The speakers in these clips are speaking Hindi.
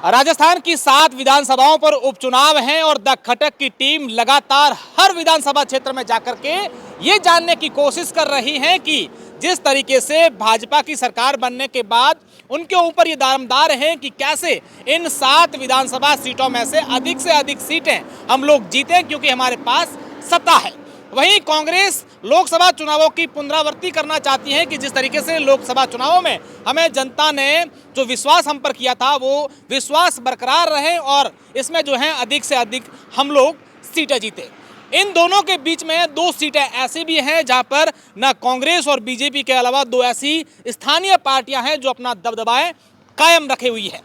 राजस्थान की 7 विधानसभाओं पर उपचुनाव हैं और द खटक की टीम लगातार हर विधानसभा क्षेत्र में जाकर के ये जानने की कोशिश कर रही है कि जिस तरीके से भाजपा की सरकार बनने के बाद उनके ऊपर ये दारोमदार हैं कि कैसे इन 7 विधानसभा सीटों में से अधिक सीटें हम लोग जीतें क्योंकि हमारे पास सत्ता है। वहीं कांग्रेस लोकसभा चुनावों की पुनरावृत्ति करना चाहती है कि जिस तरीके से लोकसभा चुनावों में हमें जनता ने जो विश्वास हम पर किया था वो विश्वास बरकरार रहे और इसमें जो है अधिक से अधिक हम लोग सीटें जीते। इन दोनों के बीच में 2 सीटें ऐसी भी हैं जहां पर न कांग्रेस और बीजेपी के अलावा 2 ऐसी स्थानीय पार्टियां हैं जो अपना दबदबाएं कायम रखे हुई है।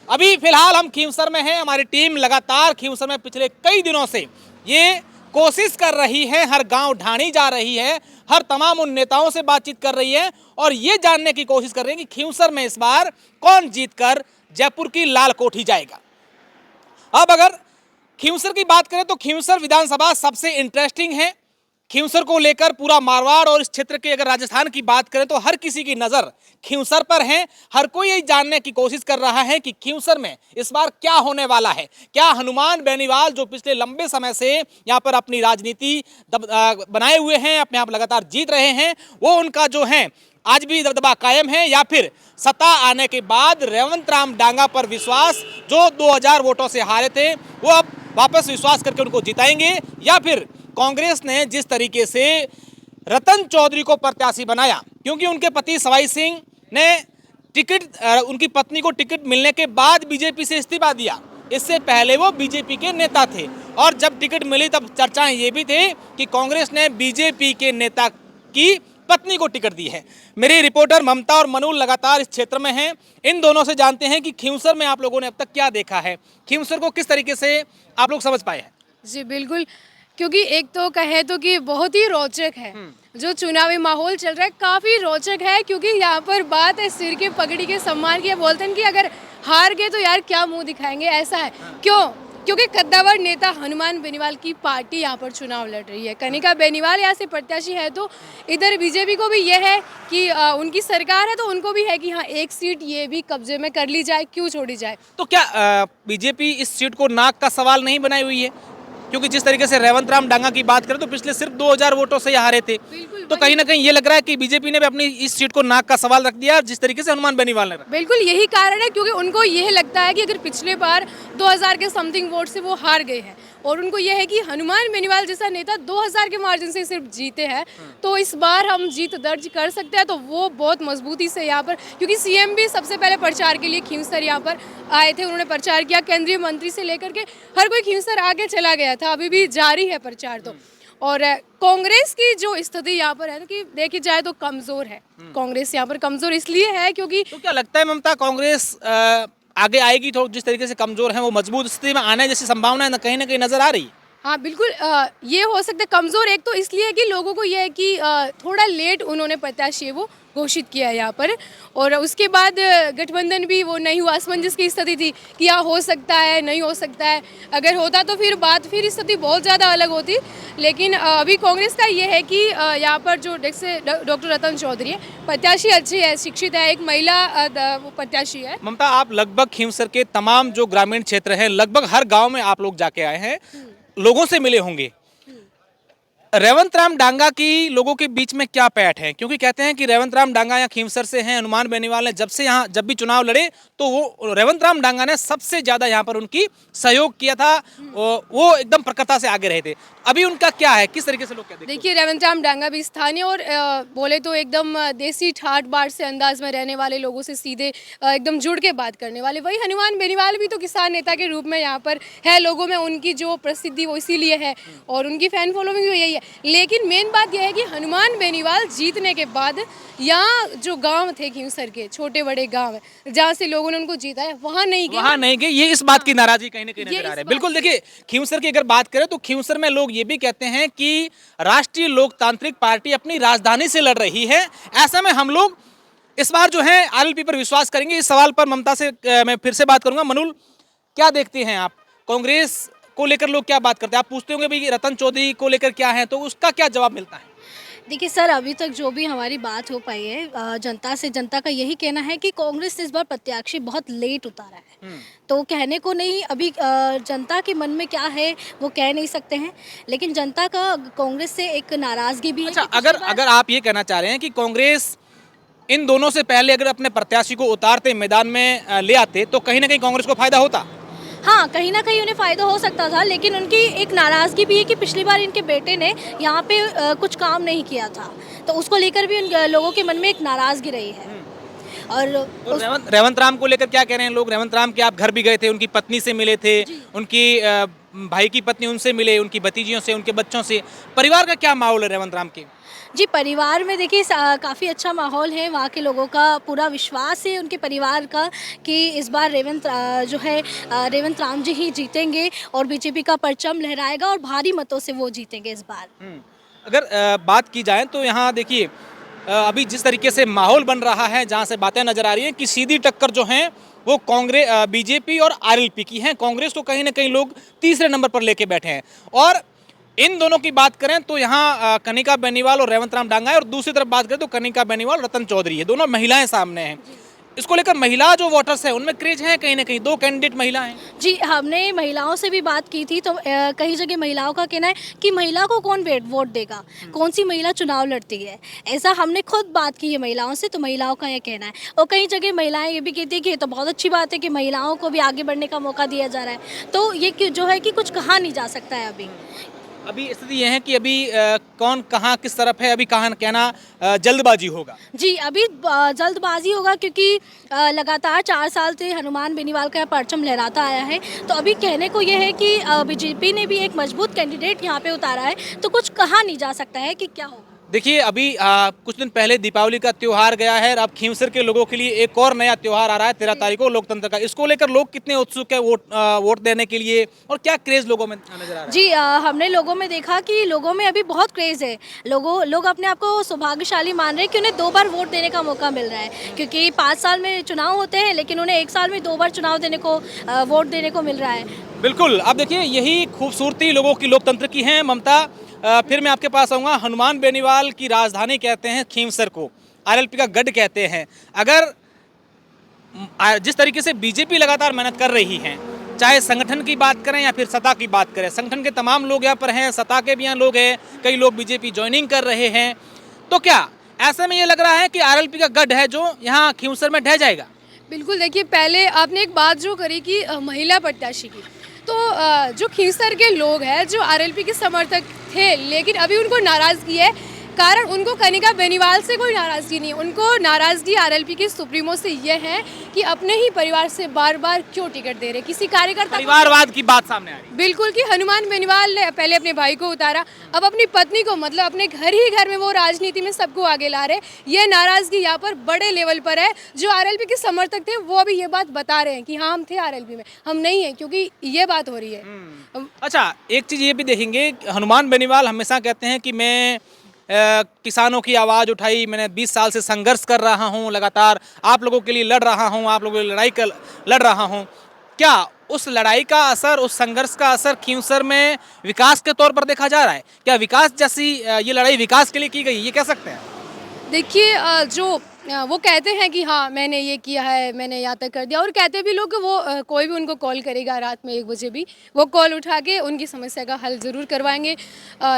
अभी फिलहाल हम खींवसर में हैं, हमारी टीम लगातार खींवसर में पिछले कई दिनों से ये कोशिश कर रही है, हर गांव ढाणी जा रही है, हर तमाम उन नेताओं से बातचीत कर रही है और ये जानने की कोशिश कर रही है कि खींवसर में इस बार कौन जीतकर जयपुर की लाल कोठी जाएगा। अब अगर खींवसर की बात करें तो खींवसर विधानसभा सबसे इंटरेस्टिंग है। खींवसर को लेकर पूरा मारवाड़ और इस क्षेत्र की अगर राजस्थान की बात करें तो हर किसी की नज़र खींवसर पर है। हर कोई यही जानने की कोशिश कर रहा है कि खींवसर में इस बार क्या होने वाला है। क्या हनुमान बेनीवाल जो पिछले लंबे समय से यहाँ पर अपनी राजनीति बनाए हुए हैं, अपने आप लगातार जीत रहे हैं, वो उनका जो है आज भी दबदबा कायम है, या फिर सत्ता आने के बाद रेवंत राम डांगा पर विश्वास जो 2000 वोटों से हारे थे वो अब वापस विश्वास करके उनको जिताएंगे, या फिर कांग्रेस ने जिस तरीके से रतन चौधरी को प्रत्याशी बनाया क्योंकि उनके पति सवाई सिंह ने उनकी पत्नी को टिकट मिलने के बाद बीजेपी से इस्तीफा दिया। इससे पहले वो बीजेपी के नेता थे और जब टिकट मिली तब चर्चाएं ये भी थे कि कांग्रेस ने बीजेपी के नेता की पत्नी को टिकट दी है। मेरी रिपोर्टर ममता और मनुल लगातार इस क्षेत्र में हैं, इन दोनों से जानते हैं कि खींवसर में आप लोगों ने अब तक क्या देखा है, खींवसर को किस तरीके से आप लोग समझ पाए हैं। जी बिल्कुल, क्योंकि एक तो कहे तो कि बहुत ही रोचक है जो चुनावी माहौल चल रहा है, काफ़ी रोचक है क्योंकि यहाँ पर बात है सिर की पगड़ी के सम्मान की। बोलते हैं कि अगर हार गए तो यार क्या मुंह दिखाएंगे, ऐसा है। क्यों? क्योंकि कद्दावर नेता हनुमान बेनीवाल की पार्टी यहाँ पर चुनाव लड़ रही है। कनिका बेनीवाल यहाँ से प्रत्याशी है तो इधर बीजेपी को भी यह है कि उनकी सरकार है तो उनको भी है कि हाँ एक सीट ये भी कब्जे में कर ली जाए, क्यों छोड़ी जाए। तो क्या बीजेपी इस सीट को नाक का सवाल नहीं बनाई हुई है? क्योंकि जिस तरीके से रेवंत राम डांगा की बात करें तो पिछले सिर्फ 2000 वोटों से हारे थे, तो कहीं ना कहीं ये लग रहा है कि बीजेपी ने भी अपनी इस सीट को नाक का सवाल रख दिया जिस तरीके से हनुमान बेनीवाल ने रखा। बिल्कुल यही कारण है क्योंकि उनको यह लगता है कि अगर पिछले बार 2000 के समथिंग वोट से वो हार गए हैं और उनको यह है कि हनुमान बेनीवाल जैसा नेता 2000 के मार्जिन से सिर्फ जीते हैं तो इस बार हम जीत दर्ज कर सकते हैं। तो वो बहुत मजबूती से यहाँ पर, क्योंकि सीएम भी सबसे पहले प्रचार के लिए खींवसर यहाँ पर आए थे, उन्होंने प्रचार किया, केंद्रीय मंत्री से लेकर के हर कोई खींवसर आगे चला गया था, अभी भी जारी है प्रचार। तो और कांग्रेस की जो स्थिति यहाँ पर है कि देखी जाए तो कमजोर है। कांग्रेस यहाँ पर कमजोर इसलिए है क्योंकि तो क्या लगता है ममता कांग्रेस आगे आएगी तो जिस तरीके से कमजोर है वो मजबूत स्थिति में आने जैसी संभावना ना कहीं नजर आ रही है? हाँ बिल्कुल, ये हो सकता है कमज़ोर। एक तो इसलिए कि लोगों को ये है कि थोड़ा लेट उन्होंने प्रत्याशी वो घोषित किया है यहाँ पर, और उसके बाद गठबंधन भी वो नहीं हुआ, असमंजस की स्थिति थी कि यहाँ हो सकता है नहीं हो सकता है, अगर होता तो फिर स्थिति बहुत ज़्यादा अलग होती। लेकिन अभी कांग्रेस का ये है कि यहाँ पर जो जैसे डॉक्टर रतन चौधरी है, प्रत्याशी अच्छी है, शिक्षित है, एक महिला वो प्रत्याशी है। ममता, आप लगभग खींवसर के तमाम जो ग्रामीण क्षेत्र हैं लगभग हर गाँव में आप लोग जाके आए हैं, लोगों से मिले होंगे। रेवंत राम डांगा की लोगों के बीच में क्या पैठ है? क्योंकि कहते हैं कि रेवंत राम डांगा या खींवसर से हैं, हनुमान बेनीवाल ने जब भी चुनाव लड़े तो वो रेवंत राम डांगा ने सबसे ज्यादा यहाँ पर उनकी सहयोग किया था, वो एकदम प्रखरता से आगे रहे थे। अभी उनका क्या है, किस तरीके से लोग क्या देखते हैं? देखिए रेवंत राम डांगा भी स्थानीय और बोले तो एकदम देसी ठाट बाट से अंदाज में रहने वाले लोगों से सीधे एकदम जुड़ के बात करने वाले। वही हनुमान बेनीवाल भी तो किसान नेता के रूप में यहाँ पर है, लोगों में उनकी जो प्रसिद्धि वो इसीलिए है और उनकी फैन फॉलोइंग भी यही है। लेकिन मेन बात यह है कि हनुमान बेनीवाल जीतने के बाद यहाँ जो गांव थे खींवसर के छोटे बड़े गांव जहाँ से लोगों ने उनको जीता है वहाँ नहीं गए, ये इस बात की नाराजगी कहीं ना कहीं नजर आ रही है। बिल्कुल, देखिए खींवसर की अगर बात करें तो खींवसर में लोग ये भी कहते हैं कि राष्ट्रीय लोकतांत्रिक पार्टी अपनी राजधानी से लड़ रही है, ऐसा में हम लोग इस बार जो है आरएलपी पर विश्वास करेंगे। इस सवाल पर ममता से मैं फिर से बात करूंगा। मनुल, क्या देखते हैं आप, कांग्रेस को लेकर लोग क्या बात करते हैं? आप पूछते होंगे भाई रतन चौधरी को लेकर क्या है, तो उसका क्या जवाब मिलता है? देखिए सर, अभी तक जो भी हमारी बात हो पाई है जनता से, जनता का यही कहना है कि कांग्रेस ने इस बार प्रत्याशी बहुत लेट उतारा है। तो कहने को नहीं, अभी जनता के मन में क्या है वो कह नहीं सकते हैं, लेकिन जनता का कांग्रेस से एक नाराजगी भी है अच्छा, कि पिछली अगर बार- अगर आप ये कहना चाह रहे हैं कि कांग्रेस इन दोनों से पहले अगर अपने प्रत्याशी को उतारते मैदान में ले आते तो कहीं ना कहीं कांग्रेस को फायदा होता। हाँ, कहीं ना कहीं उन्हें फ़ायदा हो सकता था, लेकिन उनकी एक नाराज़गी भी है कि पिछली बार इनके बेटे ने यहाँ पे कुछ काम नहीं किया था, तो उसको लेकर भी उन लोगों के मन में एक नाराज़गी रही है। और तो रेवंत राम को लेकर क्या कह रहे हैं लोग? रेवंत राम के आप घर भी गए थे, उनकी पत्नी से मिले थे, उनकी भाई की पत्नी उनसे मिले, उनकी भतीजियों से, उनके बच्चों से। परिवार का क्या माहौल है रेवंत राम के? जी, परिवार में देखिए काफ़ी अच्छा माहौल है, वहाँ के लोगों का पूरा विश्वास है उनके परिवार का कि इस बार रेवंत राम जी ही जीतेंगे और बीजेपी का परचम लहराएगा और भारी मतों से वो जीतेंगे इस बार। अगर बात की जाए तो यहाँ देखिए अभी जिस तरीके से माहौल बन रहा है, जहाँ से बातें नजर आ रही हैं कि सीधी टक्कर जो है वो कांग्रेस, बीजेपी और आरएलपी की है। कांग्रेस को कहीं ना कहीं लोग तीसरे नंबर पर लेके बैठे हैं। और इन दोनों की बात करें तो यहाँ कनिका बेनीवाल और रेवंत राम डांगा है, और दूसरी तरफ बात करें तो कनिका बेनीवाल, रतन चौधरी है, दोनों महिलाएं सामने हैं। इसको लेकर महिला जो वोटर्स है उनमें क्रेज है, कहीं ना कहीं दो कैंडिडेट महिला हैं। जी, हमने महिलाओं से भी बात की थी, तो कई जगह महिलाओं का कहना है कि महिला को कौन वोट देगा, कौन सी महिला चुनाव लड़ती है। ऐसा हमने खुद बात की है महिलाओं से, तो महिलाओं का ये कहना है। और कई जगह महिलाएं ये भी कहती है कि ये तो बहुत अच्छी बात है कि महिलाओं को भी आगे बढ़ने का मौका दिया जा रहा है। तो ये जो है कि कुछ कहा नहीं जा सकता है अभी स्थिति यह है कि अभी कौन कहाँ किस तरफ है, अभी कहाँ कहना जल्दबाजी होगा। जी, अभी जल्दबाजी होगा क्योंकि लगातार 4 साल से हनुमान बेनीवाल का परचम लहराता आया है। तो अभी कहने को ये है कि बीजेपी ने भी एक मजबूत कैंडिडेट यहाँ पे उतारा है, तो कुछ कहा नहीं जा सकता है कि क्या होगा। देखिए अभी कुछ दिन पहले दीपावली का त्यौहार गया है, और अब खींवसर के लोगों के लिए एक और नया त्यौहार आ रहा है 13 तारीख को, लोकतंत्र का। इसको लेकर लोग कितने उत्सुक है वोट देने के लिए, और क्या क्रेज लोगों में नजर आ रहा है? जी, हमने लोगों में देखा कि लोगों में अभी बहुत क्रेज़ है। लोग अपने आप को सौभाग्यशाली मान रहे हैं कि उन्हें 2 बार वोट देने का मौका मिल रहा है, क्योंकि 5 साल में चुनाव होते हैं, लेकिन उन्हें 1 साल में 2 बार चुनाव देने को वोट देने को मिल रहा है। बिल्कुल, अब देखिए यही खूबसूरती लोगों की लोकतंत्र की है। ममता, फिर मैं आपके पास आऊँगा। हनुमान बेनीवाल की राजधानी कहते हैं खींवसर को, आरएलपी का गढ़ कहते हैं। अगर जिस तरीके से बीजेपी लगातार मेहनत कर रही है, चाहे संगठन की बात करें या फिर सत्ता की बात करें, संगठन के तमाम लोग यहाँ पर हैं, सत्ता के भी यहाँ लोग हैं, कई लोग बीजेपी ज्वाइनिंग कर रहे हैं, तो क्या ऐसे में ये लग रहा है कि आरएलपी का गढ़ है जो यहाँ खींवसर में ढह जाएगा? बिल्कुल, देखिए पहले आपने एक बात जो करी कि महिला प्रत्याशी की, तो जो खींवसर के लोग हैं जो आरएलपी के समर्थक थे, लेकिन अभी उनको नाराज़गी है। कारण उनको कनिका बेनीवाल से कोई नाराज़गी नहीं है, उनको नाराज़गी आरएलपी के सुप्रीमो से ये है कि अपने ही परिवार से बार बार क्यों टिकट दे रहे किसी कार्यकर्ता को। परिवारवाद की बात सामने आ रही है। बिल्कुल, कि हनुमान बेनीवाल ने पहले अपने भाई को उतारा, अब अपनी पत्नी को, मतलब अपने घर ही घर में वो राजनीति में सबको आगे ला रहे। ये नाराज़गी यहाँ पर बड़े लेवल पर है। जो आरएलपी के समर्थक थे वो अभी ये बात बता रहे हैं कि हाँ, हम थे आरएलपी में, हम नहीं है, क्योंकि ये बात हो रही है। अच्छा, एक चीज़ ये भी देखेंगे, हनुमान बेनीवाल हमेशा कहते हैं कि मैं किसानों की आवाज़ उठाई, मैंने 20 साल से संघर्ष कर रहा हूं, लगातार आप लोगों के लिए लड़ रहा हूं, आप लोगों की लड़ाई लड़ रहा हूं। क्या उस लड़ाई का असर, उस संघर्ष का असर खींवसर में विकास के तौर पर देखा जा रहा है? क्या विकास जैसी ये लड़ाई विकास के लिए की गई, ये कह सकते हैं? देखिए, जो वो कहते हैं कि हाँ मैंने ये किया है, मैंने यहाँ तक कर दिया, और कहते भी लोग कि वो कोई भी उनको कॉल करेगा रात में 1 बजे भी, वो कॉल उठा के उनकी समस्या का हल ज़रूर करवाएंगे।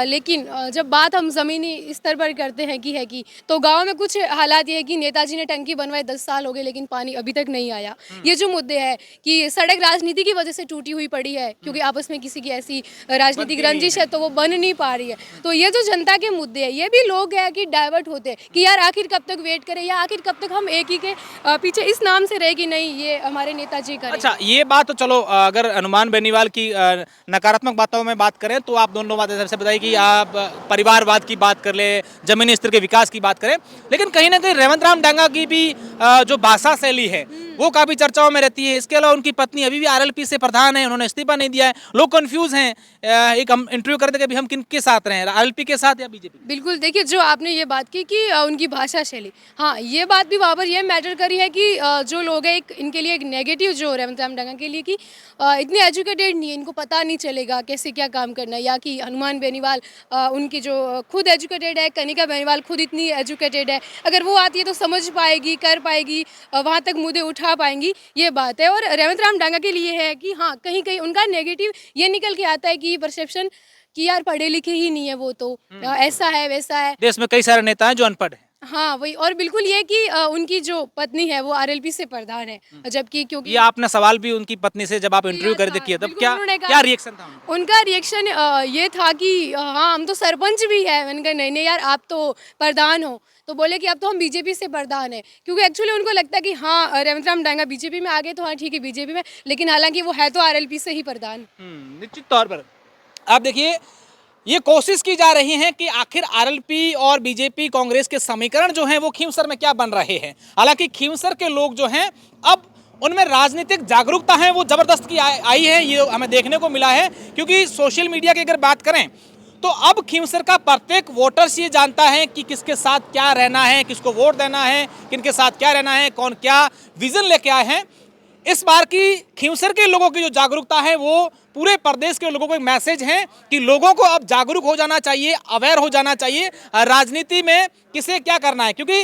लेकिन जब बात हम ज़मीनी स्तर पर करते हैं कि तो गांव में कुछ हालात ये है कि नेताजी ने टंकी बनवाई 10 साल हो गए, लेकिन पानी अभी तक नहीं आया। ये जो मुद्दे हैं कि सड़क राजनीति की वजह से टूटी हुई पड़ी है, क्योंकि आपस में किसी की ऐसी राजनीतिक रंजिश है तो वो बन नहीं पा रही है। तो ये जो जनता के मुद्दे हैं, ये भी लोग हैं कि डाइवर्ट होते हैं कि यार आखिर कब तक वेट करें, या आखिर कब तक हम एक ही के पीछे इस नाम से रहे कि नहीं ये हमारे नेताजी करें। अच्छा, ये बात तो चलो, अगर हनुमान बेनीवाल की नकारात्मक बातों में बात करें तो आप दोनों बातें सबसे बताइए कि आप परिवारवाद की बात कर ले, जमीनी स्तर के विकास की बात करें, लेकिन कहीं ना कहीं रेवंत राम डांगा की भी जो भाषा शैली है वो काफी चर्चाओं में रहती है। इसके अलावा उनकी पत्नी अभी भी आरएलपी से प्रधान है, उन्होंने इस्तीफा नहीं दिया है, लोग कंफ्यूज हैं। एक हम इंटरव्यू करते कि हम किन के साथ रहे, आरएलपी के साथ या बीजेपी? बिल्कुल, देखिए जो आपने ये बात की कि उनकी भाषा शैली, हाँ ये बात भी वहाँ पर ये मैटर करी है कि जो लोग हैं इनके लिए एक नेगेटिव जो रेवंत रामडंगा के लिए कि इतने एजुकेटेड नहीं है, इनको पता नहीं चलेगा कैसे क्या काम करना है, या कि हनुमान बेनीवाल उनकी जो खुद एजुकेटेड है, कनिका बेनीवाल खुद इतनी एजुकेटेड है, अगर वो आती है तो समझ पाएगी, कर पाएगी, वहाँ तक मुद्दे उठा पाएंगी, ये बात है। और रेवंत रामडंगा के लिए है कि हाँ कहीं कहीं उनका नेगेटिव ये निकल के आता है कि परसेप्शन कि यार पढ़े लिखे ही नहीं है वो तो, ऐसा है वैसा है। देश में कई सारे नेता हैं जो अनपढ़ हैं। हाँ वही, और बिल्कुल ये कि उनकी जो पत्नी है वो आरएलपी से प्रधान है, जबकि क्योंकि ये आपने सवाल भी उनकी पत्नी से जब आप इंटरव्यू कर दे किया तब बिल्कुल क्या उन्होंने कहा- क्या रिएक्शन था उनका? उनका रिएक्शन ये था कि हाँ हम तो सरपंच भी है। मैंने कहा नहीं नहीं यार आप तो प्रधान हो, तो बोले कि अब तो हम बीजेपी से प्रधान है, क्योंकि एक्चुअली उनको लगता है कि हाँ रेवंत रामडंगा बीजेपी में आ गए तो हाँ ठीक है बीजेपी में, लेकिन हालांकि वो है तो आरएलपी से ही प्रधान। निश्चित तौर पर आप देखिए ये कोशिश की जा रही है कि आखिर आरएलपी और बीजेपी कांग्रेस के समीकरण जो हैं वो खींवसर में क्या बन रहे हैं। हालांकि खींवसर के लोग जो हैं अब उनमें राजनीतिक जागरूकता है वो जबरदस्त की आई है, ये हमें देखने को मिला है। क्योंकि सोशल मीडिया की अगर बात करें तो अब खींवसर का प्रत्येक वोटर्स ये जानता है कि किसके साथ क्या रहना है, किसको वोट देना है, किनके साथ क्या रहना है, कौन क्या विजन लेके आए हैं। इस बार की खींवसर के लोगों की जो जागरूकता है वो पूरे प्रदेश के लोगों को एक मैसेज है कि लोगों को अब जागरूक हो जाना चाहिए, अवेयर हो जाना चाहिए राजनीति में किसे क्या करना है। क्योंकि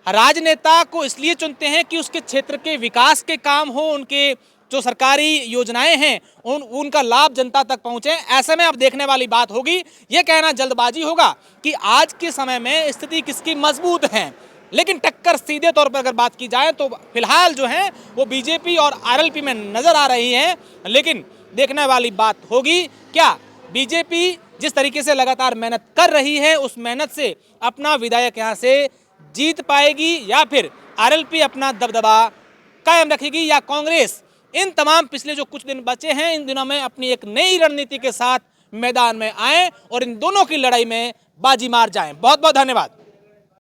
राजनेता को इसलिए चुनते हैं कि उसके क्षेत्र के विकास के काम हो, उनके जो सरकारी योजनाएं हैं उनका लाभ जनता तक पहुंचे। ऐसे में अब देखने वाली बात होगी, ये कहना जल्दबाजी होगा कि आज के समय में स्थिति किसकी मजबूत है, लेकिन टक्कर सीधे तौर पर अगर बात की जाए तो फिलहाल जो है वो बीजेपी और आरएलपी में नजर आ रही है। लेकिन देखने वाली बात होगी क्या बीजेपी जिस तरीके से लगातार मेहनत कर रही है उस मेहनत से अपना विधायक यहाँ से जीत पाएगी, या फिर आरएलपी अपना दबदबा कायम रखेगी, या कांग्रेस इन तमाम पिछले जो कुछ दिन बचे हैं इन दिनों में अपनी एक नई रणनीति के साथ मैदान में आए और इन दोनों की लड़ाई में बाजी मार जाएं। बहुत बहुत धन्यवाद।